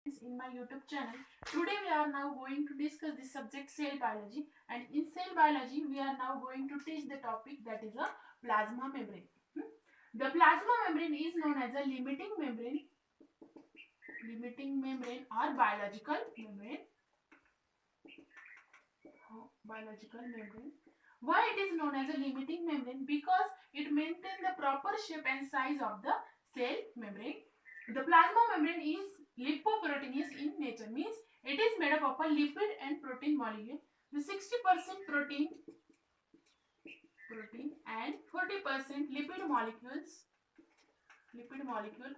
in my YouTube channel. Today we are now going to discuss the subject cell biology, and in cell biology we are now going to teach the topic that is a plasma membrane. The plasma membrane is known as a limiting membrane or biological membrane. Why it is known as a limiting membrane? Because it maintains the proper shape and size of the cell membrane. The plasma membrane is lipoproteinous in nature, means it is made up of a lipid and protein molecule. The 60% protein and 40% lipid molecule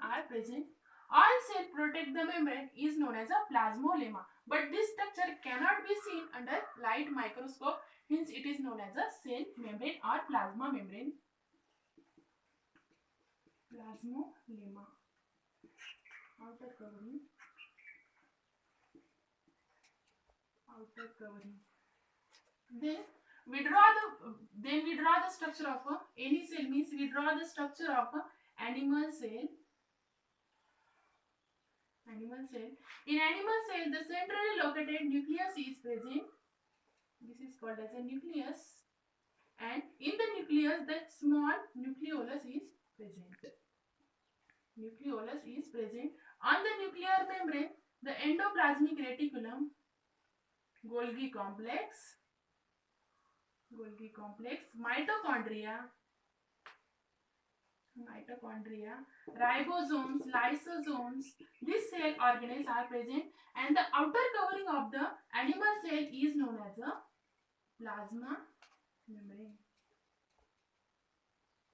are present. All cell protect the membrane is known as a plasmolemma, but this structure cannot be seen under light microscope, hence it is known as a cell membrane or plasma membrane. Plasmolemma. Outer covering. Then we draw the structure of any cell, means we draw the structure of animal cell. In animal cell, the centrally located nucleus is present. This is called as a nucleus, and in the nucleus, the small nucleolus is present. On the nuclear membrane, the endoplasmic reticulum, Golgi complex, mitochondria, ribosomes, lysosomes, these cell organelles are present, and the outer covering of the animal cell is known as a plasma membrane,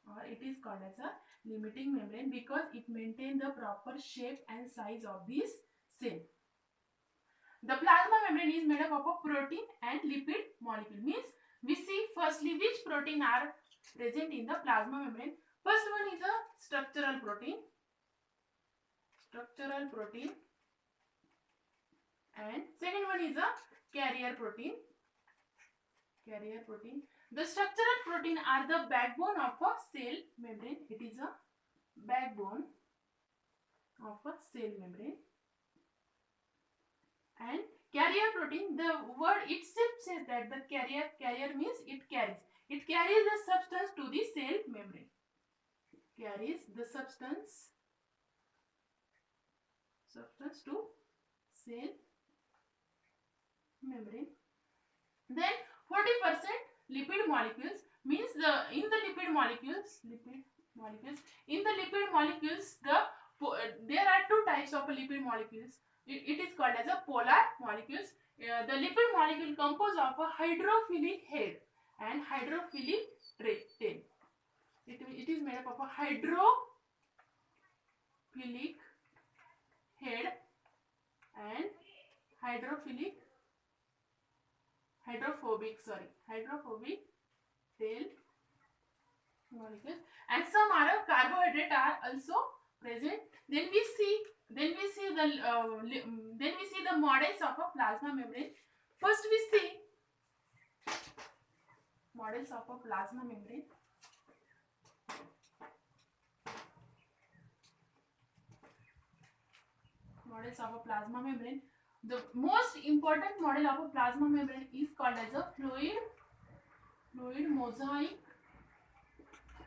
or it is called as a limiting membrane because it maintains the proper shape and size of this cell. The plasma membrane is made up of a protein and lipid molecule, means we see firstly which protein are present in the plasma membrane. First one is a structural protein, and second one is a carrier protein. The structural protein are the backbone of a cell membrane. It is a backbone of a cell membrane. And carrier protein, the word itself says that the carrier means it carries the substance to the cell membrane. To cell membrane. Then 40% lipid molecules, means in the lipid molecules, there are two types of lipid molecules. It is called as a polar molecules. The lipid molecule composed of a hydrophilic head and hydrophilic tail. It is made up of a hydrophilic head and hydrophobic tail molecules, and some are carbohydrate are also present. Then we see the models of a plasma membrane. First we see models of a plasma membrane. The most important model of a plasma membrane is called as a fluid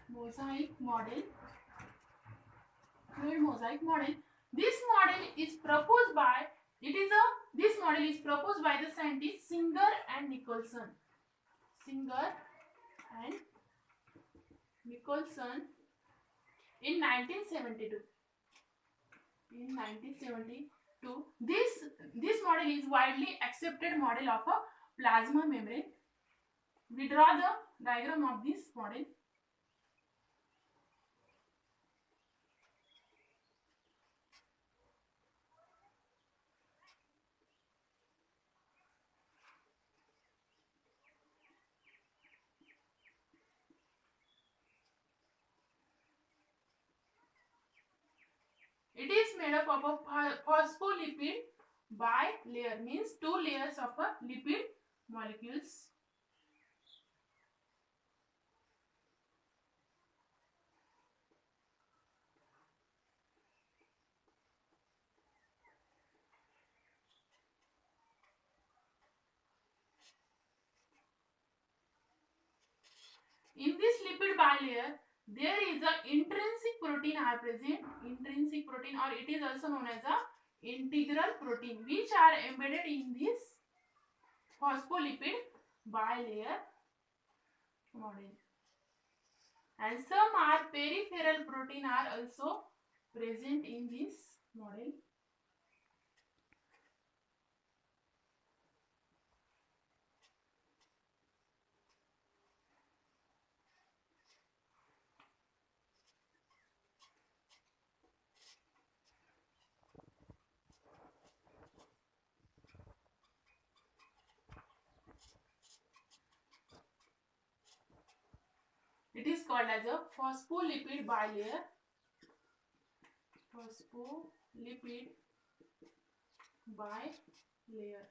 mosaic model. This model is proposed by the scientists Singer and Nicholson. In 1972. This model is widely accepted model of a plasma membrane. We draw the diagram of this model. It is made up of a phospholipid bilayer, means two layers of a lipid molecules. In this lipid bilayer, there is a intrinsic protein are present, intrinsic protein, or it is also known as a integral protein, which are embedded in this phospholipid bilayer model. And some are peripheral protein are also present in this model. It is called as a phospholipid bilayer. Phospholipid bilayer.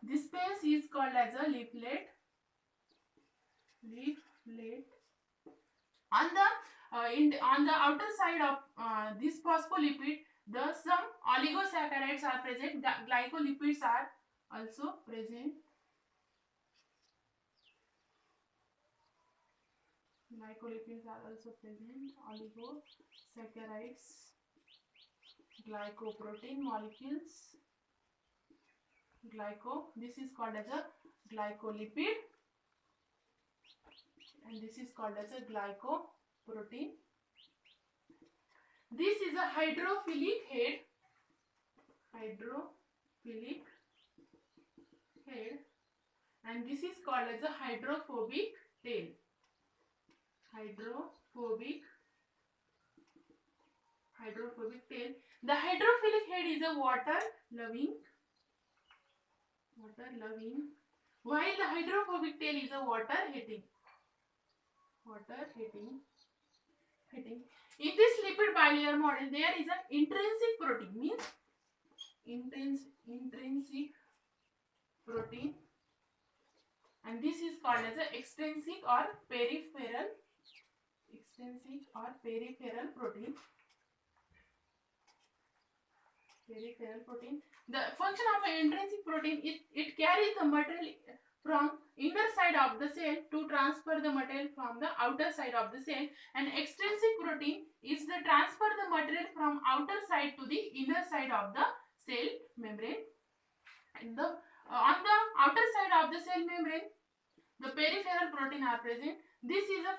This space is called as a leaflet. On the outer side of this phospholipid, some oligosaccharides are present. The glycolipids are also present. Glycolipids are also present. Oligosaccharides, glycoprotein molecules. This is called as a glycolipid, and this is called as a glycoprotein. This is a hydrophilic head, and this is called as a hydrophobic tail. Hydrophobic tail. The hydrophilic head is a water loving, while the hydrophobic tail is a water hating. In this lipid bilayer model, there is an intrinsic protein, means intrinsic protein, and this is called as a extrinsic or peripheral protein. The function of an intrinsic protein, it carries the material from inner side of the cell to transfer the material from the outer side of the cell, and extrinsic protein is the transfer the material from outer side to the inner side of the cell membrane. And on the outer side of the cell membrane, the peripheral protein are present. This is a